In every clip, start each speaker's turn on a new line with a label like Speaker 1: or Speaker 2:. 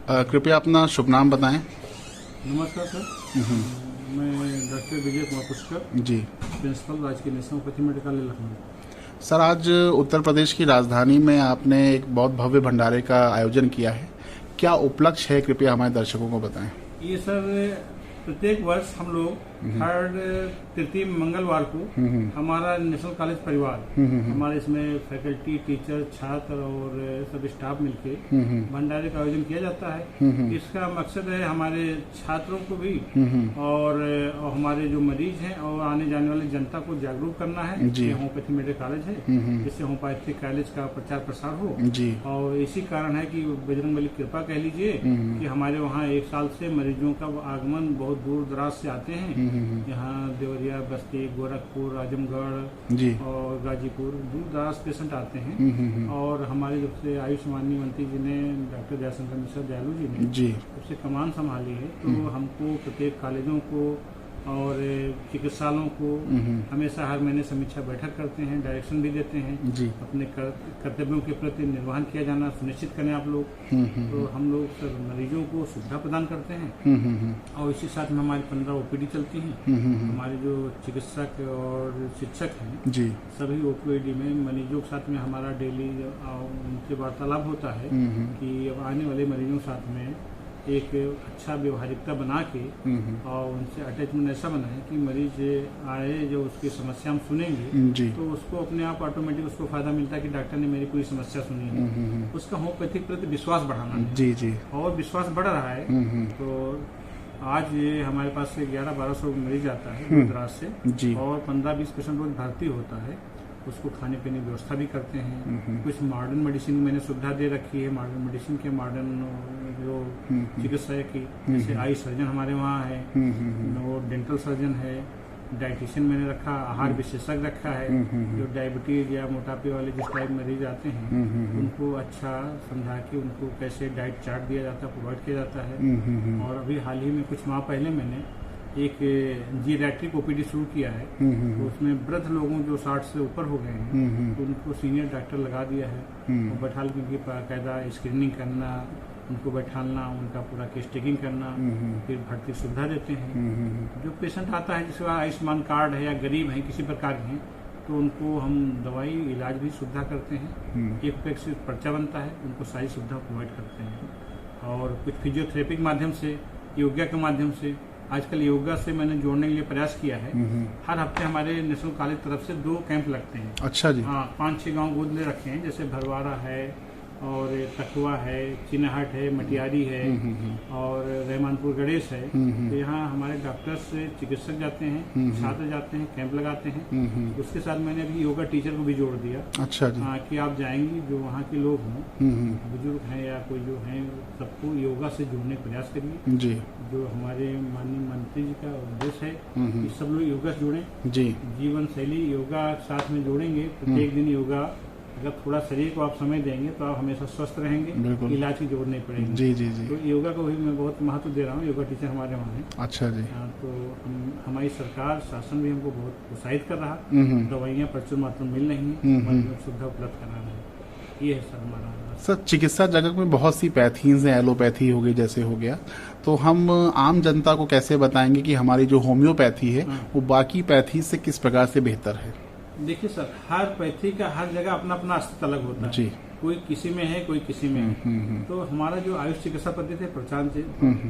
Speaker 1: कृपया अपना शुभ नाम बताएं।
Speaker 2: नमस्कार सर। मैं डॉक्टर विजय कुमार पुष्कर
Speaker 1: जी
Speaker 2: प्रिंसिपल राजकीय national homeopathy medical Lucknow.
Speaker 1: Sir, आज उत्तर प्रदेश की राजधानी में आपने एक बहुत भव्य भंडारे का आयोजन किया है। क्या उपलक्ष्य है, कृपया हमारे दर्शकों को बताएं।
Speaker 2: ये सर प्रत्येक वर्ष हम लोग हर तृतीय मंगलवार को हमारा नेशनल कॉलेज परिवार हमारे इसमें फैकल्टी, टीचर, छात्र और सब स्टाफ मिलके भंडारे का आयोजन किया जाता है। इसका मकसद है हमारे छात्रों को भी और हमारे जो मरीज हैं और आने जाने वाली जनता को जागरूक करना है कि होम्योपैथी मेडिकल कॉलेज है, जिससे होम्योपैथी कॉलेज का प्रचार प्रसार हो। और इसी कारण है कि बजरंगबली कृपा कह लीजिए कि हमारे वहाँ एक साल से मरीजों का आगमन बहुत दूर दराज से आते हैं। यहाँ देवरिया, बस्ती, गोरखपुर, आजमगढ़ और गाजीपुर दूर दराज पेशेंट आते हैं। और हमारे जब से आयुष्मान मंत्री जी ने, डॉक्टर जयशंकर मिश्रा दयालु जी ने जब से कमान संभाली है, तो हमको प्रत्येक कॉलेजों को और चिकित्सालयों को हमेशा हर महीने समीक्षा बैठक करते हैं, डायरेक्शन भी देते हैं। अपने कर्तव्यों के प्रति निर्वहन किया जाना सुनिश्चित करें आप लोग। तो हम लोग सर मरीजों को सुविधा प्रदान करते हैं। और इसी साथ में हमारी 15 ओपीडी चलती हैं। हमारे जो चिकित्सक और शिक्षक हैं सभी ओपीडी में मरीजों के साथ में हमारा डेली उनसे वार्तालाप होता है कि अब आने वाले मरीजों के साथ में एक अच्छा व्यवहारिकता बना के और उनसे अटैचमेंट ऐसा बनाए कि मरीज आए, जो उसकी समस्या हम सुनेंगे तो उसको अपने आप ऑटोमेटिक उसको फायदा मिलता है कि डॉक्टर ने मेरी पूरी समस्या सुनी है। उसका होम्योपैथिक प्रति विश्वास बढ़ाना है। और विश्वास बढ़ रहा है। तो आज ये हमारे पास से 1100-1200 मरीज आता है गुजरात से, और 15-20 पेशेंट रोज भर्ती होता है। उसको खाने पीने की व्यवस्था भी करते हैं। कुछ मॉडर्न मेडिसिन मैंने सुविधा दे रखी है। मॉडर्न मेडिसिन के मॉडर्न जो चिकित्सा की, जैसे आई सर्जन हमारे वहाँ है, और डेंटल सर्जन है, डाइटिशियन मैंने रखा, आहार विशेषज्ञ रखा है, जो डायबिटीज या मोटापे वाले जिस टाइप मरीज आते हैं उनको अच्छा समझा के उनको कैसे डाइट चार्ट दिया जाता है, प्रोवाइड किया जाता है। और अभी हाल ही में कुछ माह पहले मैंने एक जीरैट्रिक ओपीडी शुरू किया है। तो उसमें वृद्ध लोगों जो 60 से ऊपर हो गए हैं तो उनको सीनियर डॉक्टर लगा दिया है, और बैठाल के उनकी बाकायदा स्क्रीनिंग करना, उनको बैठालना, उनका पूरा केस टेकिंग करना, फिर भर्ती सुविधा देते हैं। जो पेशेंट आता है जिसका आयुष्मान कार्ड है या गरीब है किसी प्रकार के हैं, तो उनको हम दवाई इलाज भी सुविधा करते हैं। एक पैक से पर्चा बनता है, उनको सारी सुविधा प्रोवाइड करते हैं। और कुछ फिजियोथेरेपी के माध्यम से, योगा के माध्यम से, आजकल योगा से मैंने जोड़ने के लिए प्रयास किया है। हर हफ्ते हमारे नेशनल कॉलेज तरफ से 2 कैंप लगते हैं।
Speaker 1: अच्छा जी।
Speaker 2: हाँ, 5-6 गांव गोद ले रखे हैं, जैसे भरवारा है और तखुआ है, चिनाहट है, मटियारी है और रहमानपुर गणेश है। तो यहाँ हमारे डॉक्टर्स चिकित्सक जाते हैं, छात्र जाते हैं, कैंप लगाते हैं। उसके साथ मैंने अभी योगा टीचर को भी जोड़ दिया। अच्छा जी। हाँ, कि आप जाएंगी, जो वहाँ के लोग हों, बुजुर्ग हैं या कोई जो हैं, सबको योगा से जोड़ने का प्रयास करिए जी। जो हमारे माननीय मंत्री जी का उद्देश्य है कि सब लोग योगा से जुड़े जी। जीवन शैली योगा साथ में जोड़ेंगे। प्रत्येक दिन योगा, अगर थोड़ा शरीर को आप समय देंगे तो आप हमेशा स्वस्थ रहेंगे, इलाज की जरूरत नहीं पड़ेगी। जी। तो योगा को भी मैं बहुत महत्व दे रहा हूँ। योगा टीचर हमारे वहाँ है। अच्छा जी। तो हमारी सरकार, शासन भी हमको बहुत प्रोत्साहित कर रहा। दवाइयाँ प्रचुर मात्रा में मिल रही हैं, सुविधा उपलब्ध करा रहे हैं। ये है सर हमारा।
Speaker 1: सर, चिकित्सा जगत में बहुत सी पैथीज हैं, एलोपैथी हो गई जैसे हो गया, तो हम आम जनता को कैसे बताएंगे कि हमारी जो होम्योपैथी है वो बाकी पैथी से किस प्रकार से बेहतर है।
Speaker 2: देखिए सर, हर पैथी का हर जगह अपना अपना अस्तित्व अलग होता है जी। कोई किसी में है, कोई किसी में है। तो हमारा जो आयुष चिकित्सा पद्धति है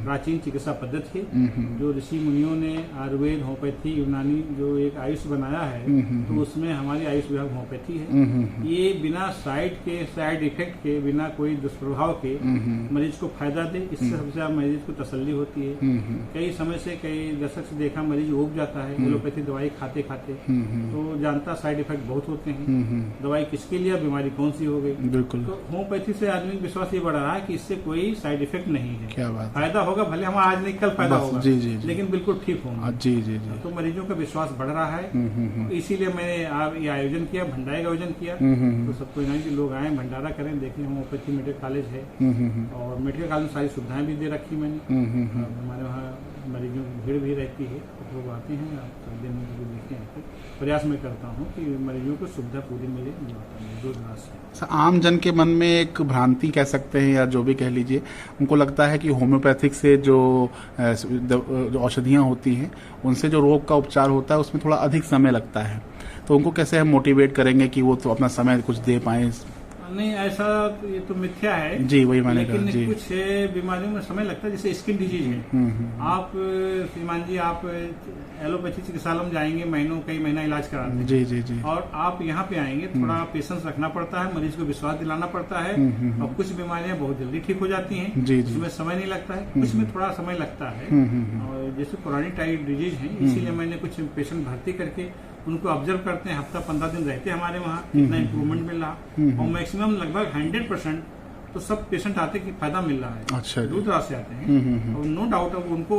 Speaker 2: प्राचीन चिकित्सा पद्धति है, जो ऋषि मुनियों ने आयुर्वेद, होम्योपैथी, यूनानी जो एक आयुष बनाया है, तो उसमें हमारी आयुष विभाग होम्योपैथी है। ये बिना साइड इफेक्ट के, बिना कोई दुष्प्रभाव के मरीज को फायदा दे, इससे सबसे ज्यादा मरीज को तसल्ली होती है। कई समय से, कई दशक से देखा मरीज उग जाता है एलोपैथी दवाई खाते खाते, तो जानता साइड इफेक्ट बहुत होते हैं। दवाई किसके लिए, बीमारी कौन सी हो गई। तो होम्योपैथी से आदमी विश्वास ये बढ़ रहा है कि इससे कोई साइड इफेक्ट नहीं है। क्या बात, फायदा होगा, भले हमारा आज नहीं कल फायदा होगा जी, लेकिन बिल्कुल ठीक होगा जी। तो मरीजों का विश्वास बढ़ रहा है। इसीलिए मैंने ये आयोजन किया, भंडारे का आयोजन किया। तो सबको नहीं कि लोग आए, भंडारा करें, देखें। होम्योपैथी मेडिकल कॉलेज है और मेडिकल कॉलेज में सारी सुविधाएं भी दे रखी मैंने। हमारे वहाँ मरीजों की भीड़ भी रहती है, कुछ लोग आते हैं, आप सब दिन में भी देखें आते। प्रयास मैं करता हूँ कि मरीजों को सुविधा पूरी मिले दूर दराज से।
Speaker 1: आम जन के मन में एक भ्रांति कह सकते हैं या जो भी कह लीजिए, उनको लगता है कि होम्योपैथिक से जो औषधियाँ होती हैं उनसे जो रोग का उपचार होता है उसमें थोड़ा अधिक समय लगता है, तो उनको कैसे हम मोटिवेट करेंगे कि वो तो अपना समय कुछ दे पाएँ?
Speaker 2: नहीं, ऐसा ये तो मिथ्या है
Speaker 1: जी, वही मैंने कहा।
Speaker 2: लेकिन
Speaker 1: जी।
Speaker 2: कुछ बीमारियों में समय लगता है, जैसे स्किन डिजीज है। आप श्रीमान जी, आप एलोपैथी चिकित्सालय में जाएंगे, कई महीना इलाज कराते हैं।
Speaker 1: जी जी जी।
Speaker 2: और आप यहाँ पे आएंगे, थोड़ा पेशेंस रखना पड़ता है, मरीज को विश्वास दिलाना पड़ता है। और कुछ बीमारियां बहुत जल्दी ठीक हो जाती हैं,
Speaker 1: जी जी।
Speaker 2: उसमें समय नहीं लगता है, कुछ में थोड़ा समय लगता है। और जैसे पुरानी टाइप डिजीज है, इसीलिए मैंने कुछ पेशेंट भर्ती करके उनको ऑब्जर्व करते हैं, हफ्ता 15 दिन रहते हैं हमारे वहाँ, कितना इम्प्रूवमेंट मिल रहा। और मैक्सिमम लगभग 100% तो सब पेशेंट आते कि फायदा मिल रहा है।
Speaker 1: अच्छा,
Speaker 2: दूर दराज से आते हैं और नो डाउट अब उनको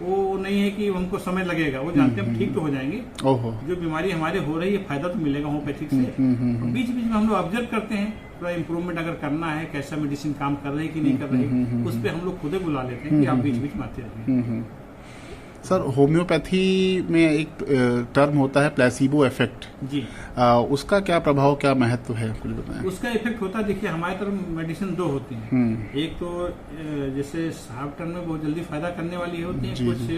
Speaker 2: वो नहीं है कि उनको समय लगेगा, वो जानते हैं हम ठीक तो हो जाएंगे।
Speaker 1: ओहो।
Speaker 2: जो बीमारी हमारे हो रही है फायदा तो मिलेगा होम्योपैथिक से। बीच बीच में हम लोग ऑब्जर्व करते हैं, थोड़ा इम्प्रूवमेंट अगर करना है, कैसा मेडिसिन काम कर रही है कि नहीं कर रही, उस पर हम लोग खुद ही बुला लेते हैं कि आप बीच बीच में आते रहिए।
Speaker 1: सर, होम्योपैथी में एक टर्म होता है प्लेसिबो इफेक्ट
Speaker 2: जी।
Speaker 1: उसका क्या प्रभाव, क्या महत्व है, कुछ बताएं?
Speaker 2: उसका इफेक्ट होता है, देखिए हमारी तरफ मेडिसिन दो होती हैं। एक तो जैसे शॉर्ट टर्म में बहुत जल्दी फायदा करने वाली होती है, कुछ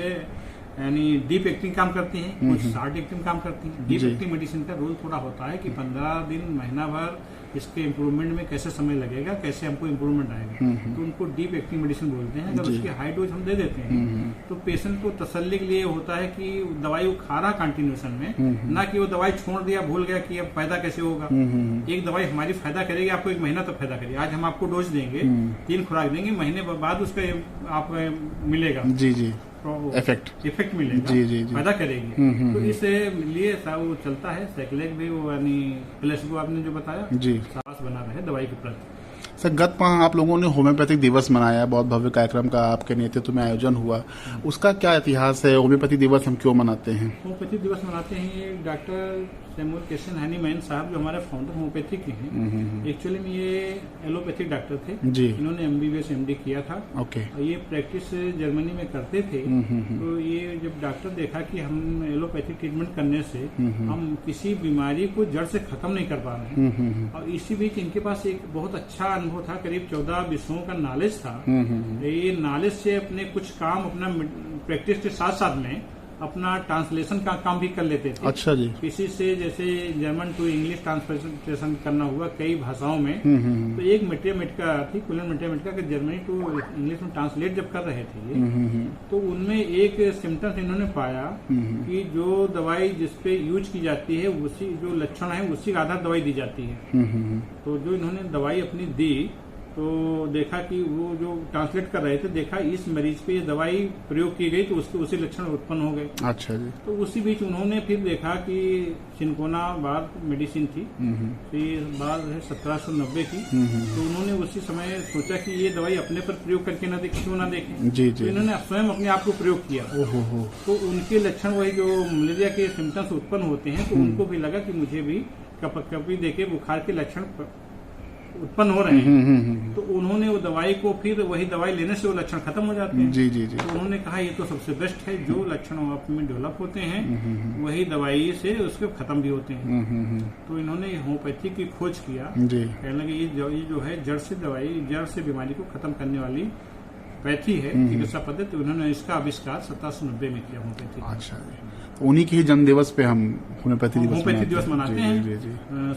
Speaker 2: यानी डीप एक्टिंग काम करती हैं, कुछ शॉर्ट एक्टिंग काम करती हैं। डीप एक्टिंग मेडिसिन का रूल थोड़ा होता है कि 15 दिन महीना भर इसके इम्प्रूवमेंट में कैसे समय लगेगा, कैसे हमको इम्प्रूवमेंट आएगा, तो उनको डीप एक्टिंग मेडिसिन बोलते हैं। अगर उसकी हाई डोज हम दे देते हैं तो पेशेंट को तसल्ली के लिए होता है कि दवाई वो खा रहा कंटिन्यूशन में, ना कि वो दवाई छोड़ दिया, भूल गया कि अब फायदा कैसे होगा। एक दवाई हमारी फायदा करेगी, आपको 1 महीना तक फायदा करेगी। आज हम आपको डोज देंगे, 3 खुराक देंगे, महीने बाद उसका आप मिलेगा।
Speaker 1: जी जी, इफेक्ट
Speaker 2: मिलेगा।
Speaker 1: जी जी जी।
Speaker 2: फायदा करेगी। तो इस लिए वो चलता है साइक्लिक भी, वो यानी प्लेसिबो आपने जो बताया
Speaker 1: जी,
Speaker 2: साहस बना रहे दवाई के प्रति।
Speaker 1: सर, गत माह आप लोगों ने होम्योपैथिक दिवस मनाया, बहुत भव्य कार्यक्रम का आपके नेतृत्व में आयोजन हुआ, उसका क्या इतिहास है? होम्योपैथी दिवस हम क्यों मनाते हैं?
Speaker 2: होम्योपैथी दिवस मनाते हैं, ये डॉक्टर सैमुअल केसन हनीमैन साहब जो हमारे फाउंडर होम्योपैथी के हैं, एक्चुअली में ये एलोपैथिक डॉक्टर थे
Speaker 1: जी।
Speaker 2: इन्होंने MBBS MD किया था।
Speaker 1: ओके।
Speaker 2: और ये प्रैक्टिस जर्मनी में करते थे। तो ये जब डॉक्टर देखा कि हम एलोपैथिक ट्रीटमेंट करने से हम किसी बीमारी को जड़ से खत्म नहीं कर पा रहे हैं, और इसी बीच इनके पास एक बहुत अच्छा अनुभव था, करीब 14 विषयों का नॉलेज था। ये नॉलेज से अपने कुछ काम अपना प्रैक्टिस के साथ साथ में अपना ट्रांसलेशन का काम भी कर लेते थे।
Speaker 1: अच्छा जी।
Speaker 2: किसी से जैसे जर्मन टू इंग्लिश ट्रांसलेशन करना हुआ कई भाषाओं में, तो एक मैथमेटिका थी, कुलन मैथमेटिका के जर्मनी टू इंग्लिश में ट्रांसलेट जब कर रहे थे तो उनमें एक सिम्टम्स इन्होंने पाया कि जो दवाई जिसपे यूज की जाती है उसी जो लक्षण है उसी का आधार दवाई दी जाती है। तो जो इन्होंने दवाई अपनी दी तो देखा कि वो जो ट्रांसलेट कर रहे थे, देखा इस मरीज पे ये दवाई प्रयोग की गई तो उसके उसी लक्षण उत्पन्न हो गए।
Speaker 1: अच्छा जी।
Speaker 2: तो उसी बीच उन्होंने फिर देखा कि सिंकोना बार मेडिसिन थी, फिर बार है 1790 की, तो उन्होंने उसी समय सोचा कि ये दवाई अपने पर प्रयोग करके ना देखें, क्यों ना देखें।
Speaker 1: जी जी।
Speaker 2: तो इन्होंने स्वयं अपने आप को प्रयोग किया।
Speaker 1: ओहो।
Speaker 2: तो उनके लक्षण वही जो मलेरिया के सिम्टम्स उत्पन्न होते हैं, तो उनको भी लगा कि मुझे भी कभी देखे बुखार के लक्षण उत्पन्न हो रहे हैं। तो उन्होंने वो दवाई को फिर वही दवाई लेने से वो लक्षण खत्म हो जाते हैं।
Speaker 1: जी जी जी।
Speaker 2: तो उन्होंने कहा ये तो सबसे बेस्ट है, जो लक्षण आप में डेवलप होते हैं वही दवाई से उसके खत्म भी होते हैं। तो इन्होंने होम्योपैथी की खोज किया जी। कहने लगे ये जो है जड़ से बीमारी को खत्म करने वाली पैथी है, चिकित्सा पद्धति। उन्होंने इसका आविष्कार 1790 में किया होम्योपैथी।
Speaker 1: अच्छा जी। उन्हीं के ही जन्म दिवस पे हम होम्योपैथी दिवस
Speaker 2: मनाते हैं।
Speaker 1: जी जी।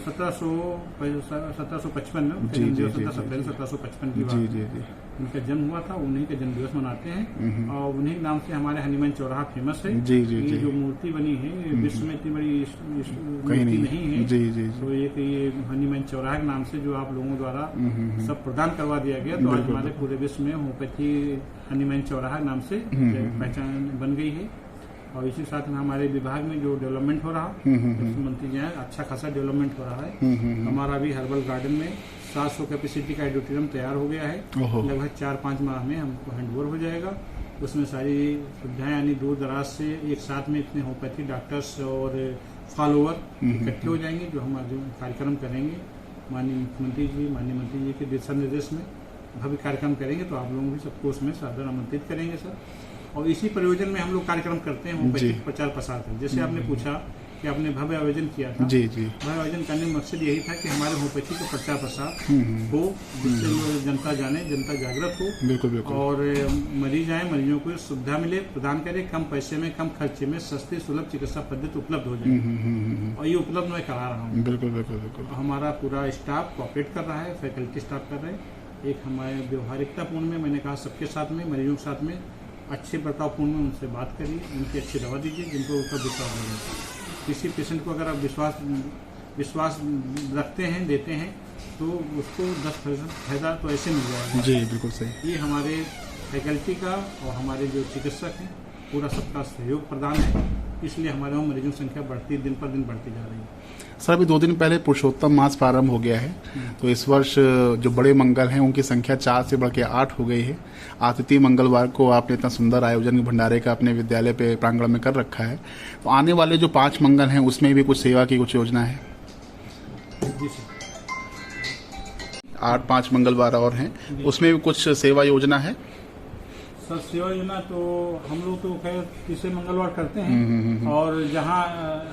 Speaker 2: 1755 में 17 अप्रैल 1755 की बात।
Speaker 1: जी जी जी।
Speaker 2: उनका जन्म हुआ था, उन्हीं का जन्म दिवस मनाते हैं। और उन्हीं के नाम से हमारे हनीमैन चौराहा फेमस है।
Speaker 1: जी जी।
Speaker 2: ये जो मूर्ति बनी है विश्व में इतनी बड़ी मूर्ति नहीं है।
Speaker 1: जी जी।
Speaker 2: तो ये हनीमैन चौराहा के नाम से जो आप लोगों द्वारा सब प्रदान करवा दिया गया, तो आज हमारे पूरे विश्व में होम्योपैथी हनीमैन चौराहा के नाम से पहचान बन गई है। और इसी साथ में हमारे विभाग में जो डेवलपमेंट हो रहा मंत्री जी हैं, अच्छा खासा डेवलपमेंट हो रहा है। हमारा भी हर्बल गार्डन में 700 कैपेसिटी का ऑडिटोरियम तैयार हो गया है। लगभग 4-5 माह में हमको हैंडओवर हो जाएगा। उसमें सारी सुविधाएं यानी दूर दराज से एक साथ में इतने होम्योपैथी डॉक्टर्स और फॉलोअर इकट्ठे हो जाएंगे, जो हम आज कार्यक्रम करेंगे। माननीय मंत्री जी के दिशा निर्देश में भव्य कार्यक्रम करेंगे, तो आप लोगों भी सबको उसमें सादर आमंत्रित करेंगे सर। और इसी प्रयोजन में हम लोग कार्यक्रम करते हैं, होम्योपैथी प्रचार प्रसार है। जैसे आपने पूछा कि आपने भव्य आयोजन किया था,
Speaker 1: जी जी,
Speaker 2: भव्य आयोजन करने का मकसद यही था कि हमारे होम्योपैथी का प्रचार प्रसार हो, जिससे जनता जाने, जनता जागृत हो,
Speaker 1: बिल्कुल बिल्कुल,
Speaker 2: और मरीज आए, मरीजों को सुविधा मिले, प्रदान करे, कम पैसे में, कम खर्चे में सस्ती सुलभ चिकित्सा पद्धति उपलब्ध हो जाए। और ये उपलब्ध मैं करा रहा हूँ।
Speaker 1: बिल्कुल बिल्कुल बिल्कुल।
Speaker 2: हमारा पूरा स्टाफ कोऑपरेट कर रहा है, फैकल्टी स्टाफ कर रहे हैं। एक हमारे व्यवहारिकतापूर्ण में, मैंने कहा सबके साथ में, मरीजों के साथ में अच्छे बर्तावपूर्ण में उनसे बात करिए, उनकी अच्छी दवा दीजिए जिनको उनका विश्वास हो जाए। किसी पेशेंट को अगर आप विश्वास रखते हैं, देते हैं, तो उसको 10% फायदा तो ऐसे मिल जाएगा।
Speaker 1: जी बिल्कुल सही।
Speaker 2: ये हमारे फैकल्टी का और हमारे जो चिकित्सक हैं पूरा सबका सहयोग प्रदान है, इसलिए हमारे वहाँ मरीजों की संख्या दिन पर दिन बढ़ती जा रही है।
Speaker 1: सर अभी 2 दिन पहले पुरुषोत्तम मास प्रारंभ हो गया है, तो इस वर्ष जो बड़े मंगल हैं उनकी संख्या 4 से बढ़ के 8 हो गई है। आतिथ्य मंगलवार को आपने इतना सुंदर आयोजन भंडारे का अपने विद्यालय पे प्रांगण में कर रखा है, तो आने वाले जो 5 मंगल हैं उसमें भी कुछ सेवा की कुछ योजना है?
Speaker 2: जी सर,
Speaker 1: 8-5 मंगलवार और हैं, उसमें भी कुछ सेवा योजना है?
Speaker 2: सर सेवा योजना तो हम लोग तो खैर तीसरे मंगलवार करते हैं, और जहाँ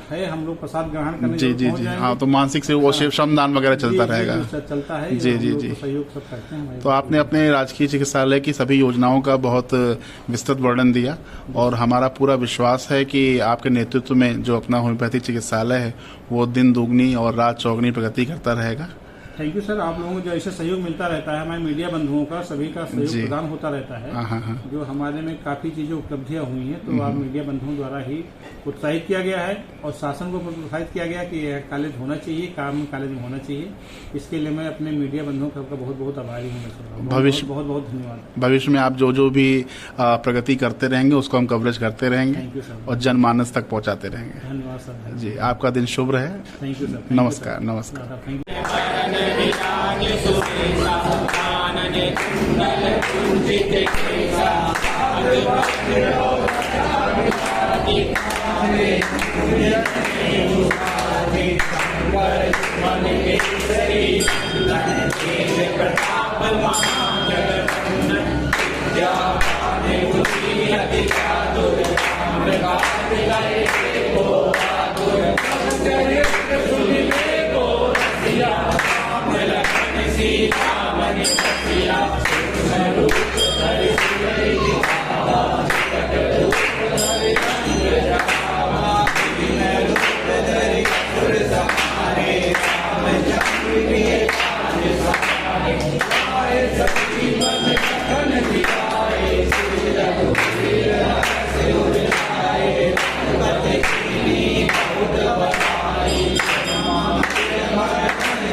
Speaker 2: है हम लोग प्रसाद ग्रहण करने
Speaker 1: जी जी जी, हाँ, तो मानसिक से वो श्रमदान वगैरह चलता रहेगा।
Speaker 2: चलता है
Speaker 1: जी जी जी,
Speaker 2: सहयोग सब करते हैं।
Speaker 1: तो आपने अपने राजकीय चिकित्सालय की सभी योजनाओं का बहुत विस्तृत वर्णन दिया, और हमारा पूरा विश्वास है कि आपके नेतृत्व में जो अपना होम्योपैथी चिकित्सालय है वो दिन दुगनी और रात चौगनी प्रगति करता रहेगा।
Speaker 2: थैंक यू सर, आप लोगों को जो ऐसे सहयोग मिलता रहता है, हमारे मीडिया बंधुओं का सभी का सहयोग प्रदान होता रहता है।
Speaker 1: हाँ,
Speaker 2: जो हमारे में काफी चीजें उपलब्धियां हुई हैं, तो आप मीडिया बंधुओं द्वारा ही उत्साहित किया गया है, और शासन को प्रोत्साहित किया गया कि यह कॉलेज होना चाहिए, काम कॉलेज में होना चाहिए। इसके लिए मैं अपने मीडिया बंधुओं का बहुत बहुत आभारी हूँ।
Speaker 1: भविष्य
Speaker 2: बहुत बहुत धन्यवाद।
Speaker 1: भविष्य में आप जो भी प्रगति करते रहेंगे उसको हम कवरेज करते रहेंगे,
Speaker 2: थैंक यू सर,
Speaker 1: और जनमानस तक पहुँचाते रहेंगे।
Speaker 2: धन्यवाद सर
Speaker 1: जी, आपका दिन शुभ रहे।
Speaker 2: थैंक यू सर,
Speaker 1: नमस्कार नमस्कार।
Speaker 2: Thank you.
Speaker 3: Yeah.